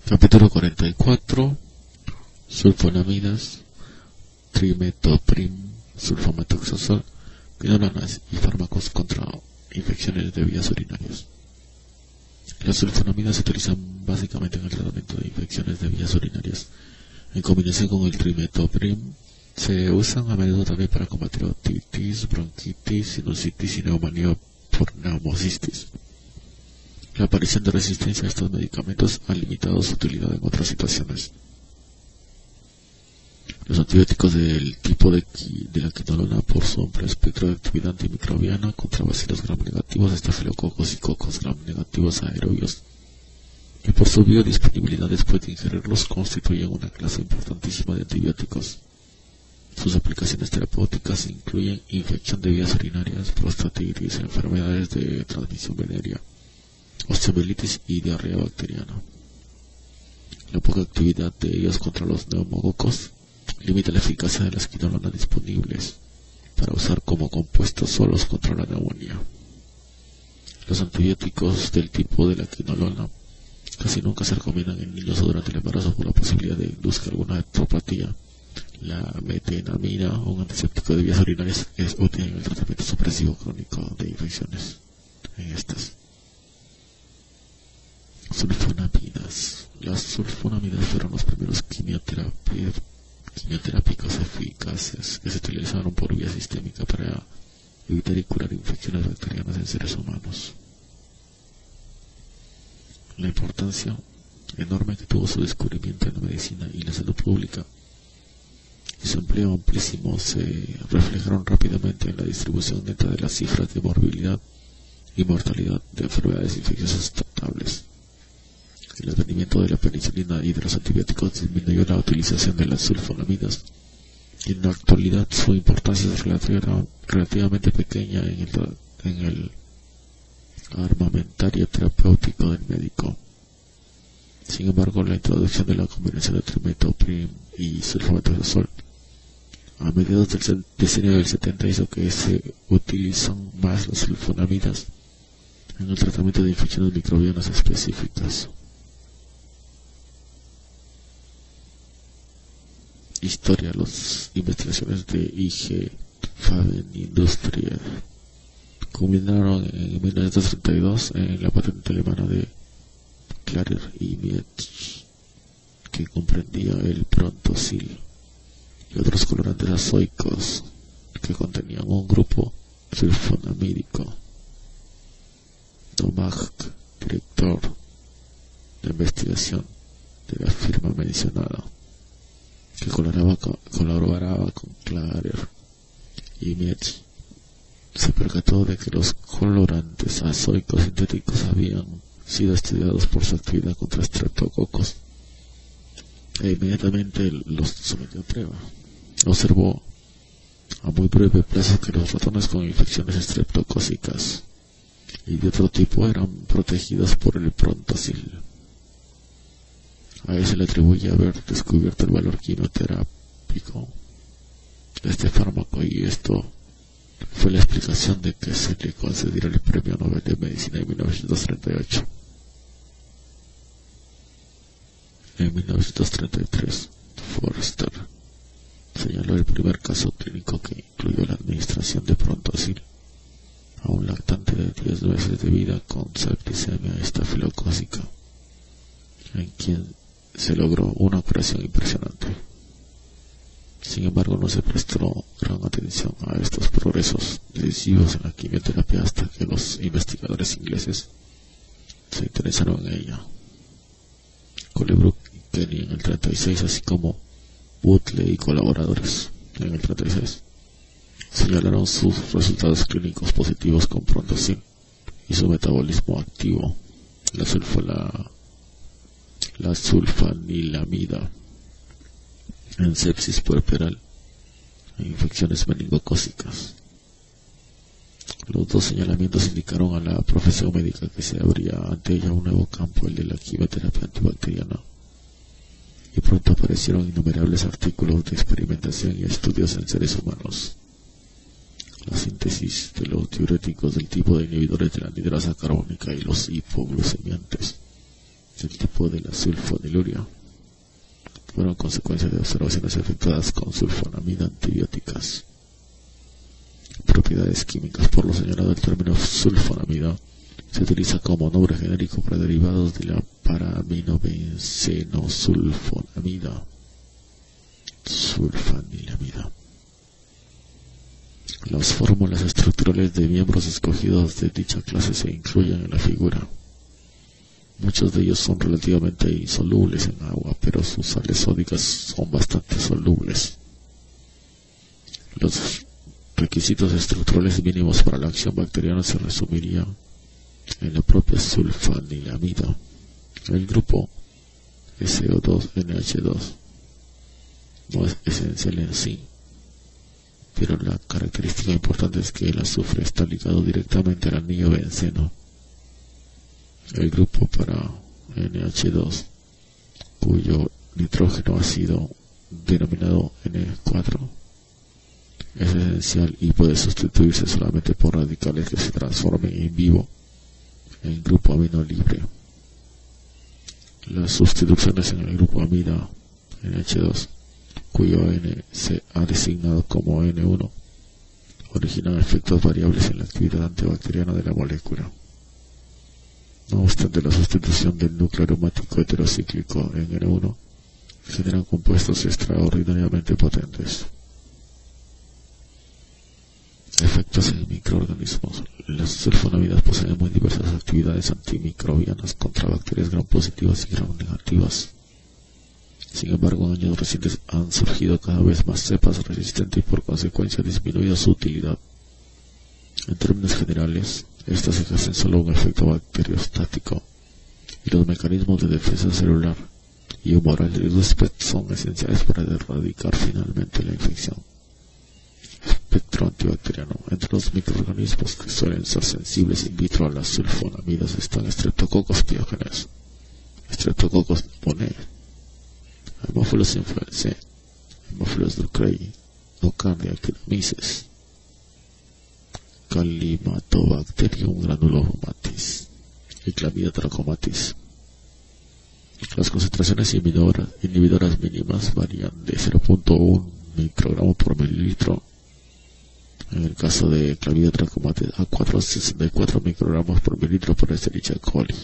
Capítulo 44. Sulfonamidas, trimetoprim, sulfametoxazol, quinolonas y fármacos contra infecciones de vías urinarias. Las sulfonamidas se utilizan básicamente en el tratamiento de infecciones de vías urinarias. En combinación con el trimetoprim, se usan a menudo también para combatir otitis, bronquitis, sinusitis y neumonía por neumocistis. La aparición de resistencia a estos medicamentos ha limitado su utilidad en otras situaciones. Los antibióticos del tipo de la quinolona por su amplio espectro de actividad antimicrobiana contra bacilos gram negativos, estafilococos y cocos gram negativos aerobios, y por su biodisponibilidad después de ingerirlos, constituyen una clase importantísima de antibióticos. Sus aplicaciones terapéuticas incluyen infección de vías urinarias, prostatitis, enfermedades de transmisión venérea, osteomielitis y diarrea bacteriana. La poca actividad de ellos contra los neumococos limita la eficacia de las quinolonas disponibles para usar como compuestos solos contra la neumonía. Los antibióticos del tipo de la quinolona casi nunca se recomiendan en niños o durante el embarazo por la posibilidad de induzca alguna hetopatía. La metenamina, un antiséptico de vías urinarias, es útil en el tratamiento supresivo crónico de infecciones en estas. Sulfonamidas. Las sulfonamidas fueron los primeros quimioterápicos eficaces que se utilizaron por vía sistémica para evitar y curar infecciones bacterianas en seres humanos. La importancia enorme que tuvo su descubrimiento en la medicina y la salud pública y su empleo amplísimo se reflejaron rápidamente en la distribución neta de las cifras de morbilidad y mortalidad de enfermedades infecciosas tratables. El advenimiento de la penicilina y de los antibióticos disminuyó la utilización de las sulfonamidas, y en la actualidad su importancia es relativamente pequeña en el armamentario terapéutico del médico. Sin embargo, la introducción de la combinación de trimetoprim y sulfametoxazol a mediados del decenio del 70 hizo que se utilizan más las sulfonamidas en el tratamiento de infecciones microbianas específicas. Historia. Las investigaciones de I.G. Faben Industrial culminaron en 1932 en la patente alemana de Klarer y Mietz, que comprendía el Prontosil y otros colorantes azoicos que contenían un grupo sulfonamídico. Domag, director de investigación de la firma mencionada, que colaboraba con Klarer y Mietz, se percató de que los colorantes azoicos sintéticos habían sido estudiados por su actividad contra estreptococos e inmediatamente los sometió a prueba. Observó a muy breve plazo que los ratones con infecciones estreptocócicas y de otro tipo eran protegidos por el Prontosil. A él se le atribuye haber descubierto el valor quimioterápico de este fármaco, y esto fue la explicación de que se le concediera el Premio Nobel de Medicina en 1938. En 1933, Forster señaló el primer caso clínico que incluyó la administración de Prontosil a un lactante de 10 meses de vida con septicemia estafilocócica, en quien se logró una curación impresionante. Sin embargo, no se prestó gran atención a estos progresos decisivos en la quimioterapia hasta que los investigadores ingleses se interesaron en ella. Colebrook y Kenny en el 36, así como Bootle y colaboradores en el 36, señalaron sus resultados clínicos positivos con Prontosil y su metabolismo activo, la sulfanilamida, en sepsis puerperal e infecciones meningocócicas. Los dos señalamientos indicaron a la profesión médica que se abría ante ella un nuevo campo, el de la quimioterapia antibacteriana, y pronto aparecieron innumerables artículos de experimentación y estudios en seres humanos. La síntesis de los diuréticos del tipo de inhibidores de la anhidrasa carbónica y los hipoglucemiantes El tipo de la sulfoniluria fueron consecuencias de observaciones efectuadas con sulfonamida antibióticas. Propiedades químicas. Por lo señalado, el término sulfonamida se utiliza como nombre genérico para derivados de la para-aminobencenosulfonamida, sulfanilamida. Las fórmulas estructurales de miembros escogidos de dicha clase se incluyen en la figura. Muchos de ellos son relativamente insolubles en agua, pero sus sales sódicas son bastante solubles. Los requisitos estructurales mínimos para la acción bacteriana se resumirían en la propia sulfanilamida. El grupo SO2NH2 no es esencial en sí, pero la característica importante es que el azufre está ligado directamente al anillo benceno. El grupo para NH2, cuyo nitrógeno ha sido denominado N4, es esencial y puede sustituirse solamente por radicales que se transformen in vivo en grupo amino libre. Las sustituciones en el grupo amida NH2, cuyo N se ha designado como N1, originan efectos variables en la actividad antibacteriana de la molécula. No obstante, la sustitución del núcleo aromático heterocíclico en N1 generan compuestos extraordinariamente potentes. Efectos en microorganismos. Las sulfonamidas poseen muy diversas actividades antimicrobianas contra bacterias gram positivas y gram negativas. Sin embargo, en años recientes han surgido cada vez más cepas resistentes y por consecuencia ha disminuido su utilidad. En términos generales, estas ejercen solo un efecto bacteriostático y los mecanismos de defensa celular y humoral del huésped son esenciales para erradicar finalmente la infección. Espectro antibacteriano. Entre los microorganismos que suelen ser sensibles in vitro a las sulfonamidas están Streptococcus pyogenes, Streptococcus pneumoniae, Haemophilus influenzae, Haemophilus ducreyi, Nocardia epidemicis, Calimantobacterium granulomatis y Chlamydia trachomatis. Las concentraciones inhibidoras mínimas varían de 0.1 microgramo por mililitro en el caso de Chlamydia trachomatis a 464 microgramos por mililitro por Escherichia coli.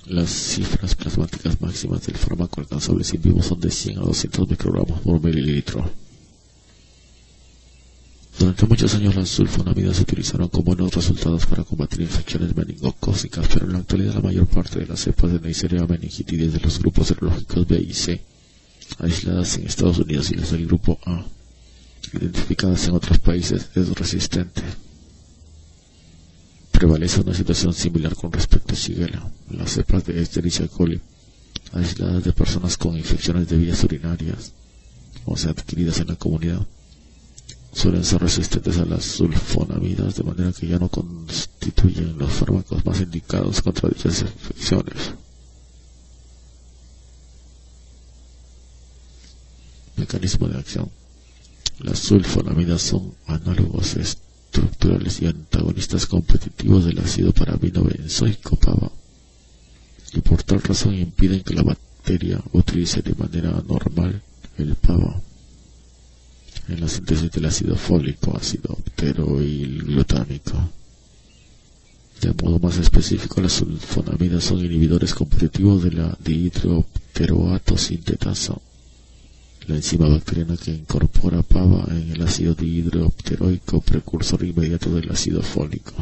Las cifras plasmáticas máximas del fármaco alcanzables in vivo son de 100 a 200 microgramos por mililitro. Durante muchos años las sulfonamidas se utilizaron con buenos resultados para combatir infecciones meningocócicas, pero en la actualidad la mayor parte de las cepas de Neisseria meningitidis de los grupos serológicos B y C, aisladas en Estados Unidos, y las del grupo A, identificadas en otros países, es resistente. Prevalece una situación similar con respecto a Shigella. Las cepas de Escherichia coli, aisladas de personas con infecciones de vías urinarias, o sea, adquiridas en la comunidad, suelen ser resistentes a las sulfonamidas, de manera que ya no constituyen los fármacos más indicados contra dichas infecciones. Mecanismo de acción. Las sulfonamidas son análogos estructurales y antagonistas competitivos del ácido paraminobenzoico PABA, y por tal razón impiden que la bacteria utilice de manera normal el PABA en la síntesis del ácido fólico, ácido pteroilglutámico. De modo más específico, las sulfonamidas son inhibidores competitivos de la dihidropteroato sintetasa, la enzima bacteriana que incorpora PABA en el ácido dihidropteroico, precursor inmediato del ácido fólico.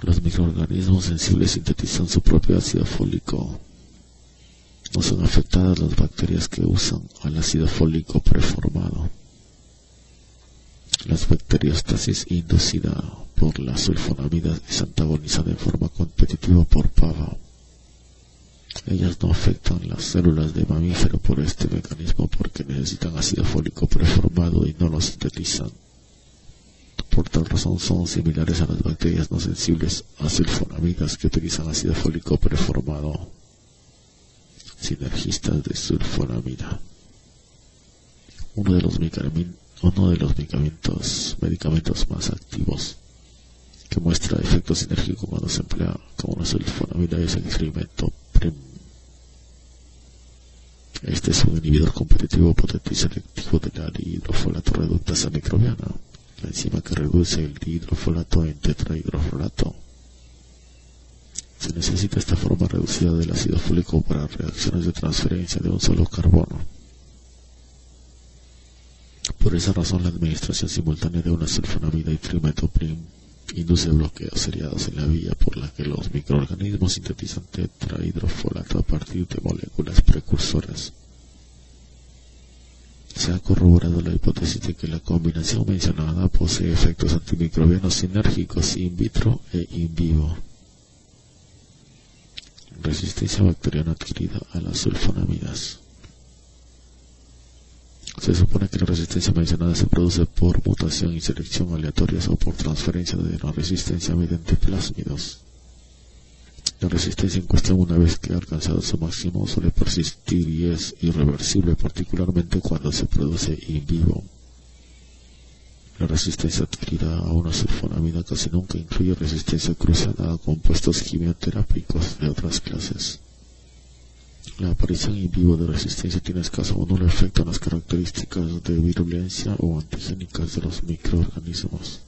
Los microorganismos sensibles sintetizan su propio ácido fólico. No son afectadas las bacterias que usan al ácido fólico preformado. La bacteriostasis inducida por las sulfonamidas es antagonizada en forma competitiva por PABA. Ellas no afectan las células de mamífero por este mecanismo porque necesitan ácido fólico preformado y no lo sintetizan. Por tal razón son similares a las bacterias no sensibles a sulfonamidas que utilizan ácido fólico preformado. Sinergistas de sulfonamida. Uno de los medicamentos más activos que muestra efecto sinérgico cuando se emplea como una sulfonamida es el trimethoprim. Este es un inhibidor competitivo potente y selectivo de la dihidrofolato reductasa microbiana, la enzima que reduce el dihidrofolato en tetrahidrofolato. Se necesita esta forma reducida del ácido fólico para reacciones de transferencia de un solo carbono. Por esa razón, la administración simultánea de una sulfonamida y trimethoprim induce bloqueos seriados en la vía por la que los microorganismos sintetizan tetrahidrofolato a partir de moléculas precursoras. Se ha corroborado la hipótesis de que la combinación mencionada posee efectos antimicrobianos sinérgicos in vitro e in vivo. Resistencia bacteriana adquirida a las sulfonamidas. Se supone que la resistencia mencionada se produce por mutación y selección aleatorias o por transferencia de la resistencia mediante plásmidos. La resistencia en cuestión, una vez que ha alcanzado su máximo, suele persistir y es irreversible, particularmente cuando se produce in vivo. La resistencia adquirida a una sulfonamida casi nunca incluye resistencia cruzada a compuestos quimioterápicos de otras clases. La aparición in vivo de resistencia tiene escaso o nulo efecto en las características de virulencia o antigénicas de los microorganismos.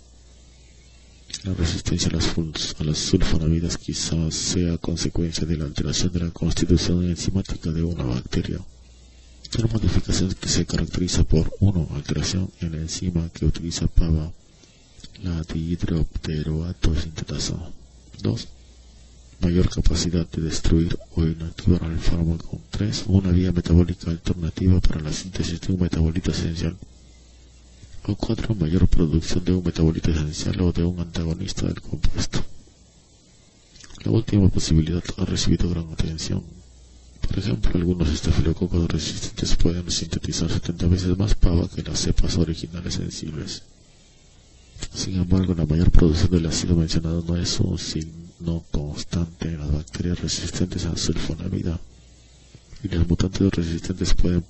La resistencia a las sulfonamidas quizás sea consecuencia de la alteración de la constitución enzimática de una bacteria. Una modificación que se caracteriza por 1. Alteración en la enzima que utiliza PABA, la dihidropteroato sintetasa. 2. Mayor capacidad de destruir o inactivar al fármaco. 3. Una vía metabólica alternativa para la síntesis de un metabolito esencial. O 4. Mayor producción de un metabolito esencial o de un antagonista del compuesto. La última posibilidad ha recibido gran atención. Por ejemplo, algunos estafilococos resistentes pueden sintetizar 70 veces más PABA que las cepas originales sensibles. Sin embargo, la mayor producción del ácido mencionado no es un signo constante en las bacterias resistentes a sulfonamida, y las mutantes resistentes pueden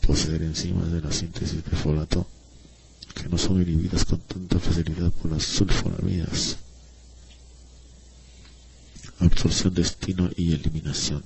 poseer enzimas de la síntesis de folato que no son inhibidas con tanta facilidad por las sulfonamidas. Absorción, destino y eliminación.